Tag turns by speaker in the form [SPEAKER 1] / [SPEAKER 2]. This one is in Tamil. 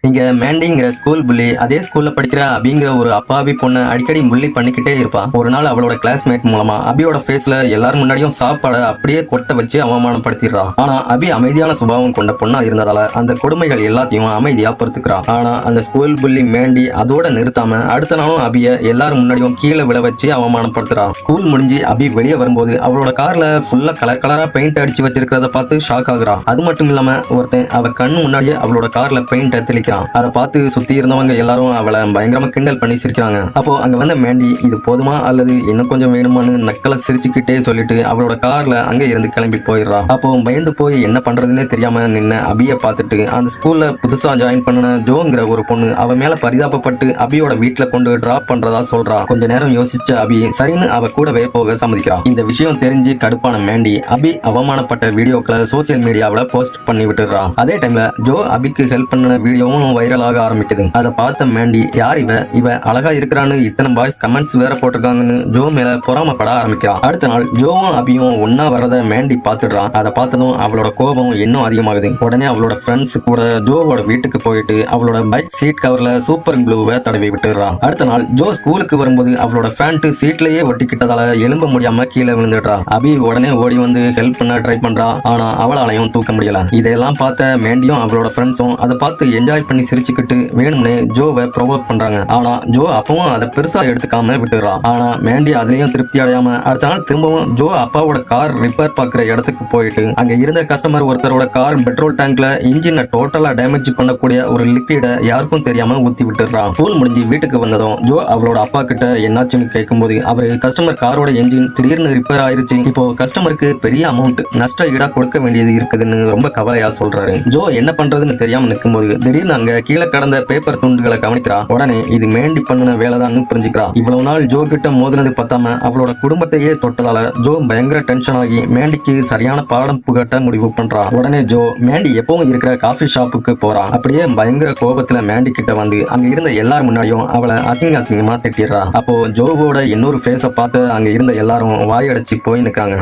[SPEAKER 1] இங்க மேண்டிங்கிற ஸ்கூல் புள்ளி அதே ஸ்கூல்ல படிக்கிற அபிங்கிற ஒரு அப்பாவி பொண்ணு அடிக்கடி புள்ளி பண்ணிக்கிட்டே இருப்பா. ஒரு நாள் அவளோட கிளாஸ்மேட் மூலமா அபியோட ஃபேஸ்ல எல்லாரும் முன்னாடியும் சாப்பாடை அப்படியே கொட்ட வச்சு அவமானப்படுத்திடுறா. ஆனா அபி அமைதியான சுபாவம் கொண்ட பொண்ணா இருந்ததால அந்த கொடுமைகள் எல்லாத்தையும் அமைதியா பொறுத்துக்கிறா. ஆனா அந்த ஸ்கூல் புள்ளி மேண்டி அதோட நிறுத்தாம அடுத்த நாளும் அபிய எல்லாரும் முன்னாடியும் கீழே விழ வச்சு அவமானப்படுத்துறா. ஸ்கூல் முடிஞ்சு அபி வெளியே வரும்போது அவளோட கார்ல ஃபுல்லா கலர் கலரா பெயிண்ட் அடிச்சு வச்சிருக்கிறத பார்த்து ஷாக் ஆகுறா. அது மட்டும் இல்லாம ஒருத்தன் அவ கண்ணு முன்னாடியே அவளோட கார்ல பெயிண்ட் தெளிக்கிறான். அதை பார்த்து சுத்தி இருந்தவங்க எல்லாரும் அவளை பயங்கரமா கிண்டல் பண்ணி சிரிக்கிறாங்க. அப்போ அங்க வந்த மேண்டி இது போதுமா அல்லது இன்னும் கொஞ்சம் வேணுமான்னு நக்கலை சிரிச்சுக்கிட்டே சொல்லிட்டு அவளோட கார்ல அங்க இருந்து கிளம்பி போயிடுறா. அப்போ பயந்து போய் என்ன பண்றதுன்னே தெரியாம நின்ன அபிய பார்த்துட்டு அந்த ஸ்கூல்ல புதுசா ஜாயின் பண்ண ஜோங்கிற ஒரு பொண்ணு அவ மேல பரிதாபப்பட்டு அபியோட வீட்டுல கொண்டு டிராப் பண்றதா சொல்றா. கொஞ்ச நேரம் யோசிச்ச அபி சரின்னு அவ கூடவே போக சம்மதிக்கிறா. இந்த விஷயம் தெரிஞ்சு கடுப்பான மேண்டி அபி அவமானப்பட்ட வீடியோக்களை சோசியல் மீடியாவில போஸ்ட் பண்ணி விட்டுறா. அதே டைம்ல ஜோ அபிக்கு ஹெல்ப் பண்ண வீடியோவும் வைரலாக ஆரம்பிக்குது. அதை பார்த்த மேண்டி யார் இவ அழகா இருக்கிறான்னு இத்தனை பாய்ஸ் கமெண்ட்ஸ் வேற போட்டிருக்காங்கன்னு ஜோ மேல பொறாமப்பட ஆரம்பிக்கிறான். அடுத்த நாள் ஜோவும் அபியும் ஒன்னா வரத மேண்டி பார்த்துடுறான். அதை பார்த்ததும் அவளோட கோபம் இன்னும் அதிகமாகுது. உடனே அவளோட ஃப்ரெண்ட்ஸ் கூட ஜோவோட வீட்டுக்கு போயிட்டு அவளோட பைக் சீட் கவர்ல சூப்பர் க்ளூவை தடவி விட்டுறான். அடுத்த நாள் ஜோ ஸ்கூலுக்கு வரும்போது அவளோட ஃபேண்ட் சீட்லயே ஒட்டிக்கிட்டதால எலும்ப முடியாம கீழே விழுந்துடுறா. அபி உடனே ஓடி வந்து ஹெல்ப் பண்ண ட்ரை பண்றா. ஆனா அவளாலையும் தூக்க முடியல. இதெல்லாம் பார்த்த மேண்டியும் அவளோட ஃப்ரெண்ட்ஸும் அதை பார்த்து என்ஜாய் பண்ணி சிரிச்சுக்கிட்டு வேணும்னே ஜோவை ப்ரொவோக் பண்றாங்க. ஆனா ஜோ அப்பவும் அதை பெருசா எடுத்துக்காம விட்டுறான். ஆனா மேண்டி அதுலயும் திருப்தி அடையாம அடுத்த நாள் திரும்பவும் ஜோ அப்பாவோட கார் ரிப்பேர் பாக்குற இடத்துக்கு போயிட்டு அங்க இருந்த கஸ்டமர் ஒருத்தரோட கார் பெட்ரோல் டேங்க்ல இன்ஜினை டோட்டலா டேமேஜ் பண்ணக்கூடிய ஒரு லிக்விட யாருக்கும் தெரியாம ஊத்தி விட்டுறான். ஸ்கூல் முடிஞ்சு வீட்டுக்கு வந்ததும் ஜோ அவளோட அப்பா கிட்ட என்னாச்சுன்னு கேட்கும்போது அவரு கஸ்டமர் காரோட என்ஜின் திடீர்னு ரிப்பேர் ஆயிருச்சு, இப்போ கஸ்டமருக்கு பெரிய அமௌண்ட் நஷ்ட ஈடா கொடுக்க வேண்டியது இருக்குதுன்னு ரொம்ப கவலையா சொல்றாரு. ஜோ என்ன பண்றதுன்னு தெரியாம நிற்கும்போது திடீர்னு அங்க கீழே கடந்த பேப்பர் துண்டுகளை கவனிக்கிறா. உடனே இது மேண்டி பண்ணின வேலைதான் புரிஞ்சுக்கிறா. இவ்வளவு நாள் ஜோ கிட்ட மோதினது பத்தாம அவளோட குடும்பத்தையே தொட்டதால ஜோ பயங்கர டென்ஷன் ஆகி மேண்டிக்கு சரியான பாடம் புகட்ட முடிவு பண்றா. உடனே ஜோ மேண்டி எப்பவும் இருக்கிற காஃபி ஷாப்புக்கு போறா. அப்படியே பயங்கர கோபத்துல மேண்டி கிட்ட வந்து அங்க இருந்த எல்லாரும் முன்னாடியும் அவளை அசிங்கமா திட்டிடுறா. அப்போ ஜோவோட இன்னொரு ஃபேஸ பார்த்து அங்க இருந்த எல்லாரும் வாயடைச்சு போய் நிக்காங்க.